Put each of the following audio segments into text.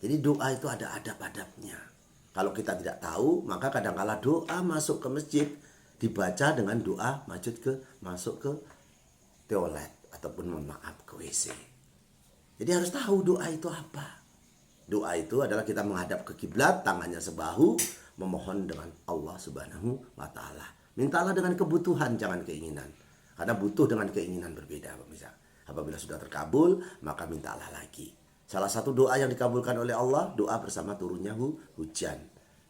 Jadi doa itu ada adab-adabnya. Kalau kita tidak tahu, maka kadang-kala doa masuk ke masjid dibaca dengan doa masuk ke toilet ataupun mohon maaf ke WC. Jadi harus tahu doa itu apa. Doa itu adalah kita menghadap ke kiblat, tangannya sebahu, memohon dengan Allah Subhanahu wa taala. Mintalah dengan kebutuhan, jangan keinginan. Karena butuh dengan keinginan berbeda, pemirsa. Apabila sudah terkabul, maka mintalah lagi. Salah satu doa yang dikabulkan oleh Allah, doa bersama turunnya hujan.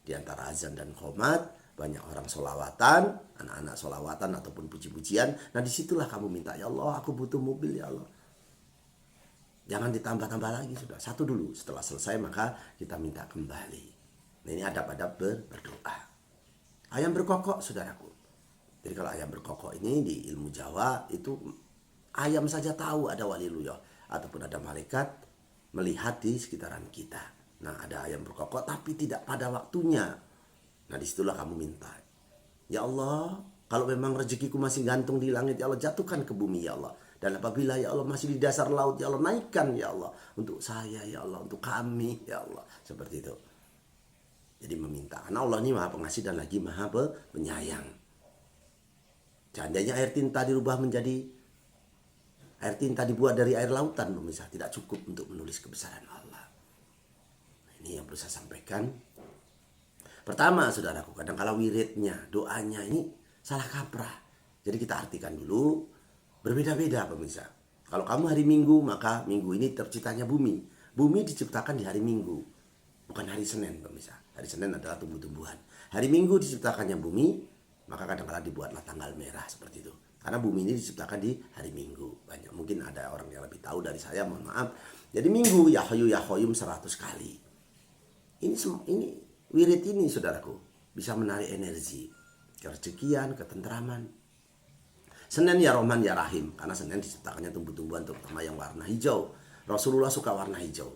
Di antara azan dan qomat, banyak orang solawatan, anak-anak solawatan ataupun puji-pujian. Nah disitulah kamu minta, ya Allah aku butuh mobil ya Allah. Jangan ditambah-tambah lagi, sudah. Satu dulu, setelah selesai maka kita minta kembali. Nah ini adab-adab berdoa. Ayam berkokok, saudaraku. Jadi kalau ayam berkokok ini di ilmu Jawa itu ayam saja tahu ada waliluyah ataupun ada malaikat melihat di sekitaran kita. Nah ada ayam berkokok tapi tidak pada waktunya. Nah disitulah kamu minta. Ya Allah, kalau memang rezekiku masih gantung di langit, ya Allah jatuhkan ke bumi ya Allah. Dan apabila ya Allah masih di dasar laut, ya Allah naikkan ya Allah. Untuk saya ya Allah, untuk kami ya Allah. Seperti itu. Jadi meminta. Karena Allah ini maha pengasih dan lagi maha penyayang. Seandainya air tinta dirubah menjadi air tinta dibuat dari air lautan, pemirsa, tidak cukup untuk menulis kebesaran Allah. Ini yang perlu saya sampaikan. Pertama, saudaraku, kadang-kala wiridnya, doanya ini salah kaprah. Jadi kita artikan dulu, berbeda-beda pemirsa. Kalau kamu hari Minggu, maka Minggu ini terciptanya bumi. Bumi diciptakan di hari Minggu, bukan hari Senin pemirsa. Hari Senin adalah tumbuh-tumbuhan. Hari Minggu diciptakannya bumi, maka kadang-kala dibuatlah tanggal merah seperti itu. Karena bumi ini diciptakan di hari Minggu. Banyak mungkin ada orang yang lebih tahu dari saya, mohon maaf. Jadi Minggu ya Hayyu ya Qayyum 100 kali. Ini wirid ini saudaraku bisa menarik energi, kerezekian, ketentraman. Senin ya Rahman ya Rahim, karena Senin diciptakannya tumbuh-tumbuhan terutama yang warna hijau. Rasulullah suka warna hijau.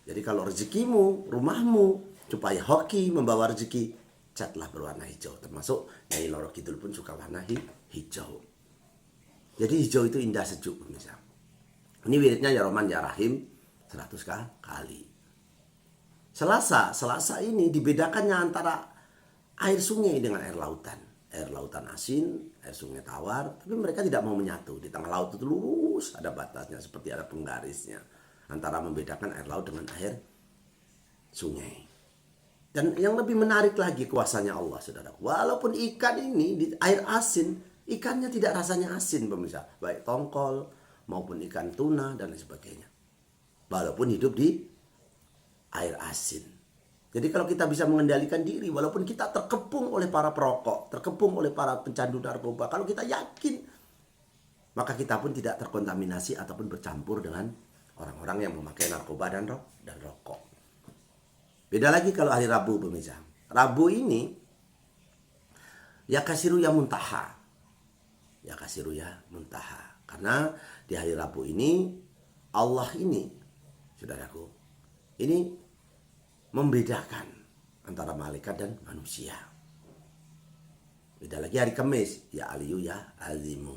Jadi kalau rezekimu, rumahmu supaya hoki membawa rezeki, catlah berwarna hijau. Termasuk Nyai Loro Kidul pun suka warna hijau. Jadi hijau itu indah sejuk pemirsa. Ini wiridnya ya Rahman ya Rahim 100 kali. Selasa ini dibedakannya antara air sungai dengan air lautan. Air lautan asin, air sungai tawar, tapi mereka tidak mau menyatu. Di tengah laut itu lurus, ada batasnya seperti ada penggarisnya antara membedakan air laut dengan air sungai. Dan yang lebih menarik lagi kuasanya Allah, saudara. Walaupun ikan ini di air asin, ikannya tidak rasanya asin, pemirsa. Baik tongkol maupun ikan tuna dan lain sebagainya. Walaupun hidup di air asin. Jadi kalau kita bisa mengendalikan diri, walaupun kita terkepung oleh para perokok, terkepung oleh para pencandu narkoba, kalau kita yakin, maka kita pun tidak terkontaminasi ataupun bercampur dengan orang-orang yang memakai narkoba dan rokok. Beda lagi kalau hari Rabu pemirsa. Rabu ini ya kasiru ya muntaha. Ya kasiru ya muntaha. Karena di hari Rabu ini Allah ini, saudaraku, ini membedakan antara malaikat dan manusia. Beda lagi hari Kamis, ya aliyu ya azimu.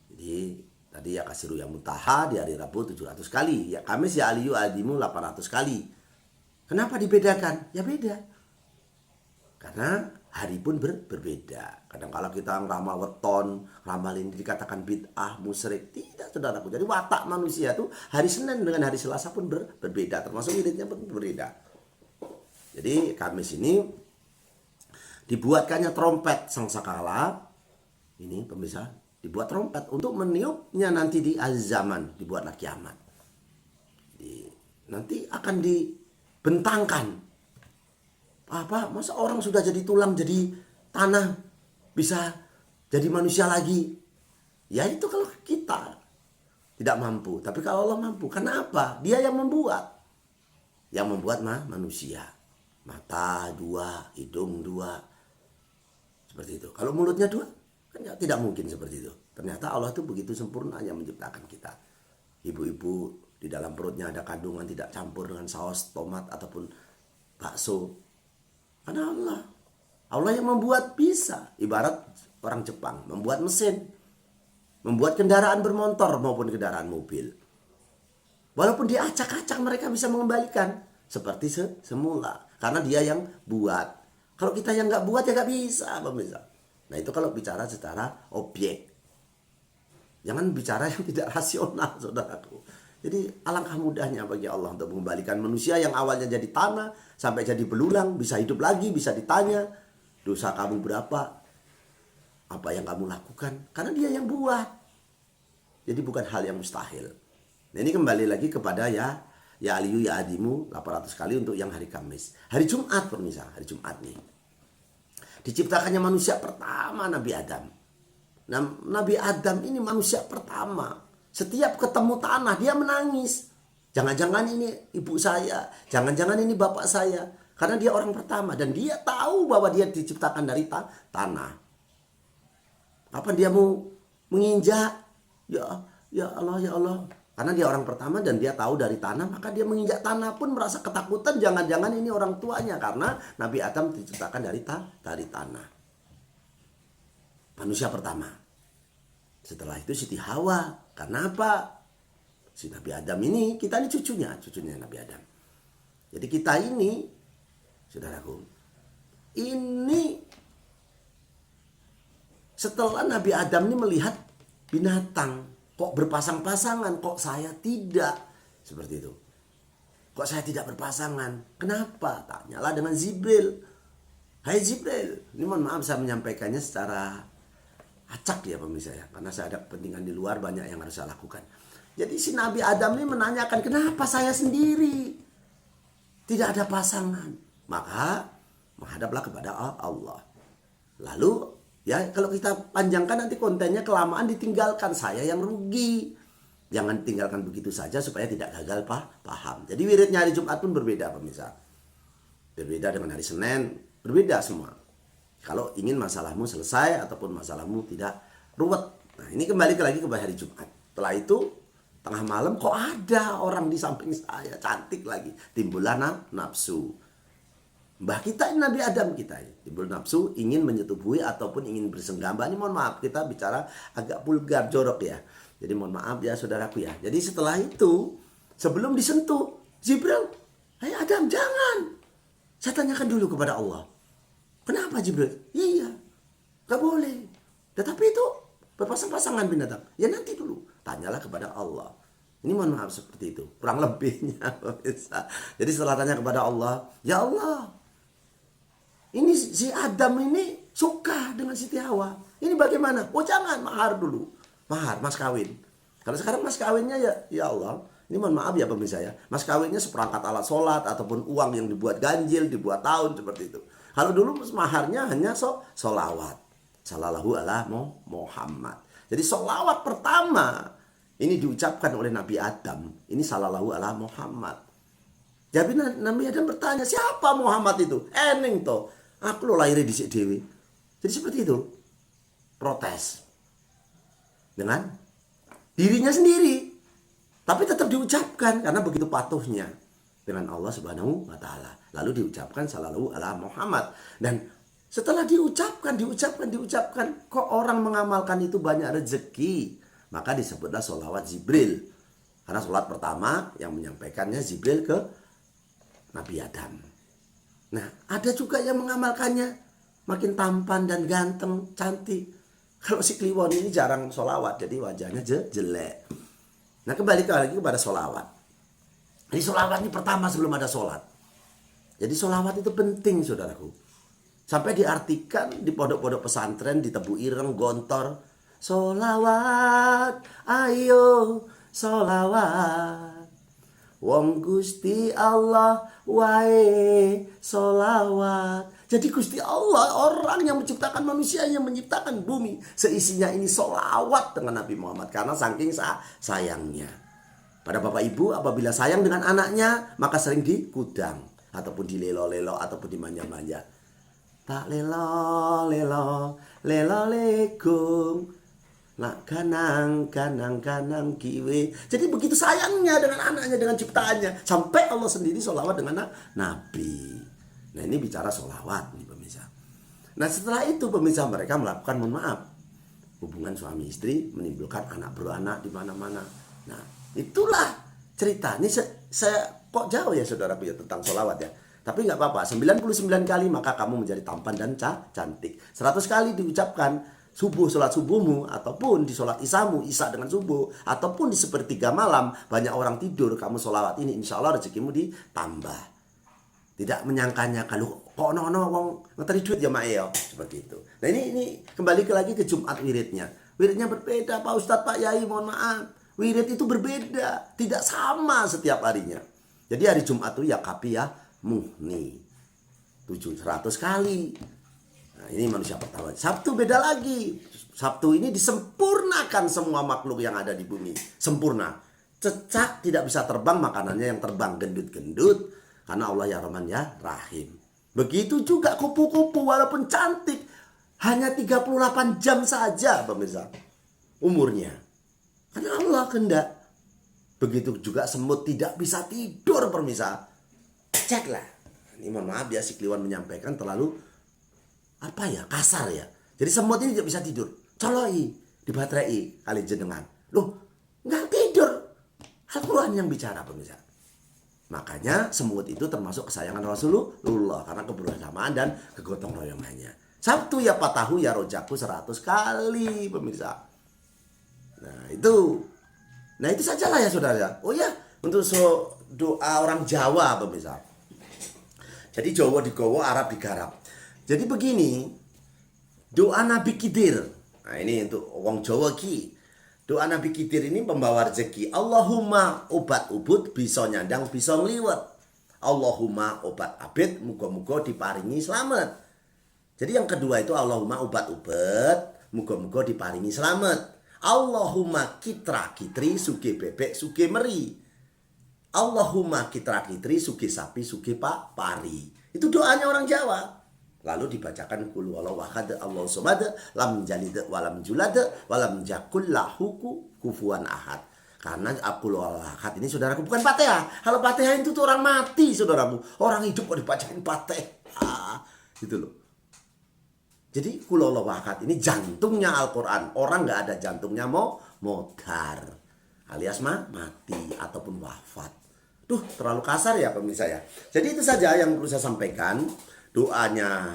Jadi tadi ya kasiru ya muntaha di hari Rabu 700 kali. Ya Kamis ya aliyu azimu 800 kali. Kenapa dibedakan? Ya beda. Karena hari pun berbeda. Kadang-kala kita ngeramal weton, ramal ini dikatakan bid'ah, musyrik. Tidak, saudaraku. Jadi watak manusia itu hari Senin dengan hari Selasa pun berbeda. Termasuk wiridnya pun berbeda. Jadi Kamis ini dibuatkannya trompet sangkakala. Ini pemirsa, dibuat trompet untuk meniupnya nanti di akhir zaman, dibuatlah kiamat. Jadi, nanti akan dibentangkan. Masa orang sudah jadi tulang, jadi tanah, bisa jadi manusia lagi? Ya itu kalau kita tidak mampu. Tapi kalau Allah mampu. Kenapa? Dia yang membuat. Yang membuat manusia. Mata 2, hidung 2. Seperti itu. Kalau mulutnya 2, kan tidak mungkin seperti itu. Ternyata Allah itu begitu sempurnanya menciptakan kita. Ibu-ibu di dalam perutnya ada kandungan tidak campur dengan saus tomat ataupun bakso. Karena Allah yang membuat bisa. Ibarat orang Jepang membuat mesin, membuat kendaraan bermotor maupun kendaraan mobil. Walaupun dia acak-acak mereka bisa mengembalikan seperti semula. Karena dia yang buat. Kalau kita yang nggak buat ya nggak bisa pemirsa. Nah itu kalau bicara secara objek. Jangan bicara yang tidak rasional saudaraku. Jadi alangkah mudahnya bagi Allah untuk mengembalikan manusia yang awalnya jadi tanah sampai jadi belulang, bisa hidup lagi, bisa ditanya dosa kamu berapa, apa yang kamu lakukan, karena dia yang buat. Jadi bukan hal yang mustahil. Nah, ini kembali lagi kepada ya aliyu ya adimu 800 kali untuk yang hari Kamis. Hari Jumat pemirsa, hari Jumat nih. Diciptakannya manusia pertama Nabi Adam. Nah, Nabi Adam ini manusia pertama. Setiap ketemu tanah dia menangis. Jangan-jangan ini ibu saya, jangan-jangan ini bapak saya. Karena dia orang pertama dan dia tahu bahwa dia diciptakan dari tanah. Kapan dia mau menginjak? Ya Allah, ya Allah. Karena dia orang pertama dan dia tahu dari tanah, maka dia menginjak tanah pun merasa ketakutan. Jangan-jangan ini orang tuanya, karena Nabi Adam diciptakan dari tanah. Manusia pertama. Setelah itu Siti Hawa. Karena apa? Si Nabi Adam ini, kita ini cucunya Nabi Adam. Jadi kita ini, saudaraku, ini setelah Nabi Adam ini melihat binatang, kok berpasang-pasangan, kok saya tidak, seperti itu. Kok saya tidak berpasangan? Kenapa? Tanyalah dengan Jibril. Hai Jibril, ini mohon maaf saya menyampaikannya secara acak ya pemirsa ya, karena saya ada kepentingan di luar, banyak yang harus saya lakukan. Jadi si Nabi Adam ini menanyakan, kenapa saya sendiri tidak ada pasangan? Maka menghadaplah kepada Allah. Lalu ya kalau kita panjangkan nanti kontennya kelamaan ditinggalkan, saya yang rugi. Jangan tinggalkan begitu saja supaya tidak gagal paham. Jadi wiridnya hari Jumat pun berbeda pemirsa. Berbeda dengan hari Senin, berbeda semua. Kalau ingin masalahmu selesai ataupun masalahmu tidak ruwet. Nah ini kembali lagi kepada hari Jumat. Setelah itu tengah malam kok ada orang di samping saya, cantik lagi. Timbullah nafsu. Mbah kita ini Nabi Adam kita ini. Timbul nafsu ingin menyetubuhi ataupun ingin bersenggama. Ini mohon maaf kita bicara agak vulgar, jorok ya. Jadi mohon maaf ya saudaraku ya. Jadi setelah itu sebelum disentuh Jibril, hai Adam jangan. Saya tanyakan dulu kepada Allah. Kenapa Jibril? Iya, gak boleh. Tetapi itu berpasang-pasangan binatang. Ya nanti dulu. Tanyalah kepada Allah. Ini mohon maaf seperti itu. Kurang lebihnya. Jadi setelah tanya kepada Allah. Ya Allah. Ini si Adam ini suka dengan Siti Hawa. Ini bagaimana? Oh jangan, mahar dulu. Mahar, mas kawin. Kalau sekarang mas kawinnya ya Allah. Ini mohon maaf ya pemirsa ya. Mas kawinnya seperangkat alat sholat ataupun uang yang dibuat ganjil, dibuat tahun seperti itu. Kalau dulu maharnya hanya sholawat. Sallallahu ala Muhammad. Jadi sholawat pertama ini diucapkan oleh Nabi Adam. Ini sallallahu ala Muhammad. Jadi Nabi Adam bertanya, siapa Muhammad itu? Eneng toh. Aku lo lahir di dewi. Jadi seperti itu. Protes. Dengan dirinya sendiri. Tapi tetap diucapkan karena begitu patuhnya dengan Allah Subhanahu wa taala. Lalu diucapkan sallallahu ala Muhammad. Dan setelah diucapkan, kok orang mengamalkan itu banyak rezeki. Maka disebutlah sholawat Jibril. Karena sholat pertama yang menyampaikannya Jibril ke Nabi Adam. Nah, ada juga yang mengamalkannya makin tampan dan ganteng, cantik. Kalau si Kliwon ini jarang sholawat, jadi wajahnya jelek. Nah, kembali lagi kepada sholawat. Jadi sholawat ini pertama sebelum ada sholat. Jadi sholawat itu penting saudaraku. Sampai diartikan di pondok-pondok pesantren, di Tebu Ireng, Gontor. Sholawat, ayo sholawat. Wong Gusti Allah wae sholawat. Jadi Gusti Allah orang yang menciptakan manusia, yang menciptakan bumi, seisinya ini sholawat dengan Nabi Muhammad. Karena saking sayangnya. Pada bapak ibu apabila sayang dengan anaknya, maka sering dikudang. Ataupun dilelo-lelo, ataupun dimanja-manja. Tak lelo, lelo, lelo legong. Nak kanang kiwe. Jadi begitu sayangnya dengan anaknya, dengan ciptaannya. Sampai Allah sendiri sholawat dengan Nabi. Nah ini bicara sholawat nih pemirsa. Nah setelah itu pemirsa mereka melakukan, mohon maaf, hubungan suami istri menimbulkan anak beranak di mana-mana. Nah itulah cerita. Ini saya kok jauh ya saudaraku ya tentang sholawat ya. Tapi nggak apa-apa, 99 kali maka kamu menjadi tampan dan cantik. 100 kali diucapkan subuh, sholat subuhmu, ataupun di sholat isyamu, isya dengan subuh, ataupun di sepertiga malam, banyak orang tidur, kamu sholawat ini, insya Allah rezekimu ditambah. Tidak menyangkanya kalau kok nono wong ngeteri duit ya mak ya, seperti itu. Nah ini kembali lagi ke Jumat wiridnya. Wiridnya berbeda Pak Ustadz, Pak Yai, mohon maaf. Wirid itu berbeda, tidak sama setiap harinya. Jadi hari Jumat itu ya kapiyah muhni 700 kali. Nah, ini manusia pertama. Sabtu beda lagi. Sabtu ini disempurnakan semua makhluk yang ada di bumi. Sempurna. Cecak tidak bisa terbang, makanannya yang terbang gendut-gendut. Karena Allah ya Rahman ya Rahim. Begitu juga kupu-kupu walaupun cantik. Hanya 38 jam saja pemirsa umurnya. Karena Allah kehendak. Begitu juga semut tidak bisa tidur pemirsa. Ceklah. Ini mohon maaf ya si Kliwon menyampaikan terlalu apa ya, kasar ya. Jadi semut ini tidak bisa tidur. Coloi, dibaterai kali jenengan. Loh, nggak tidur. Al-Quran yang bicara pemirsa. Makanya semut itu termasuk kesayangan Rasulullah karena kebersamaan dan kegotong royongannya. Sabtu ya patahu ya rojaku 100 kali pemirsa. Nah itu sajalah ya saudara. Oh ya, untuk doa orang Jawa pemirsa. Jadi Jawa digowo, Arab digarap. Jadi begini, doa Nabi Khidir. Nah ini untuk wong Jawa ki. Doa Nabi Khidir ini pembawa rezeki. Allahumma obat ubud bisa nyandang bisa ngliwet. Allahumma obat abid muga-muga diparingi selamat. Jadi yang kedua itu Allahumma obat ubud muga-muga diparingi selamat. Allahumma kitra kitri suge bebek suge meri. Allahumma kitra kitri suge sapi suge pari. Itu doanya orang Jawa. Lalu dibacakan kul wallahu ahad Allahu samad lam yalid walam yulad walam yakul lahu kufuwan ahad. Karena kul wallahu ahad ini saudaraku bukan Fatihah. Kalau Fatihah itu tuh orang mati saudaraku. Orang hidup kok dibacain Fatihah. Gitu loh. Jadi kul wallahu ahad ini jantungnya Al-Qur'an. Orang nggak ada jantungnya mau modar. Alias mati ataupun wafat. Duh, terlalu kasar ya pemirsa ya. Jadi itu saja yang perlu saya sampaikan. Doanya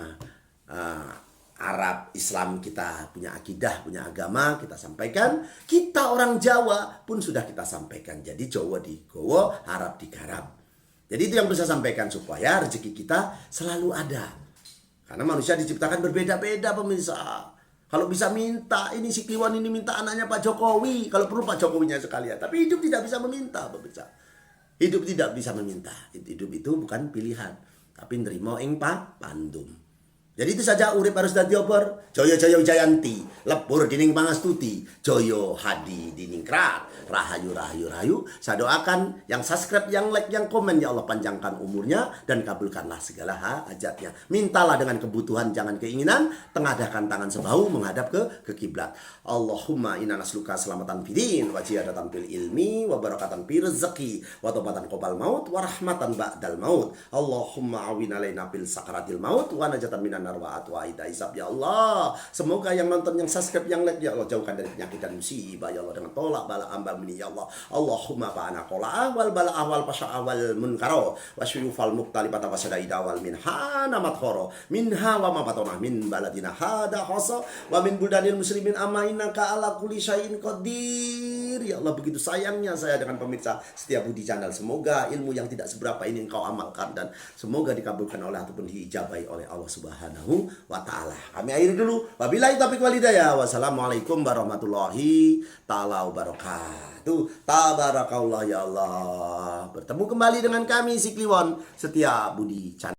Arab, Islam kita punya akidah, punya agama, kita sampaikan. Kita orang Jawa pun sudah kita sampaikan. Jadi Jawa digowo, Arab digarap. Jadi itu yang bisa saya sampaikan supaya rezeki kita selalu ada. Karena manusia diciptakan berbeda-beda pemirsa. Kalau bisa minta, ini si Kliwon ini minta anaknya Pak Jokowi. Kalau perlu Pak Jokowinya sekalian. Tapi hidup tidak bisa meminta pemirsa. Hidup tidak bisa meminta. Hidup itu bukan pilihan. Tapi nerimo ing pandum. Jadi itu saja urip harus dadi obor. Jaya jaya Jayanti, lebur dining pangastuti, Joyo hadi diningkrat, rahayu rahayu rahayu. Saya doakan yang subscribe, yang like, yang komen ya Allah panjangkan umurnya dan kabulkanlah segala hajatnya. Mintalah dengan kebutuhan jangan keinginan, tengadahkan tangan sebahu menghadap ke kiblat. Allahumma inna nasluka selamatan fidin wa ziyadatan fil ilmi wa barakatan fil rezeki wa taubatan qabal maut wa rahmatan ba'dal maut. Allahumma awin alaina fil sakaratil maut wa najatan minan nar wa aida hisab ya Allah. Semoga yang nonton, yang subscribe, yang like ya Allah jauhkan dari penyakit dan musibah ya Allah dengan tolak bala ambal ini ya Allah. Allahumma ba'ana qala awal bala awal pasha awal munkaro wa syuyufal muqtalibata wa sadaida wal minha namat khoro minha wa ma batona min baladina hada khasa wa min buldanil muslimin amma innaka ala kulli syai'in qadir. Ya Allah, begitu sayangnya saya dengan pemirsa Setia Budi Channel. Semoga ilmu yang tidak seberapa ini engkau amalkan dan semoga dikabulkan oleh ataupun diijabahi oleh Allah Subhanahu wa ta'ala. Kami akhiri dulu. Wabillahi taufiq wal hidayah. Wassalamualaikum warahmatullahi ta'ala wabarakatuh. Tabarakallah ya Allah. Bertemu kembali dengan kami si Kliwon Setia Budi Channel.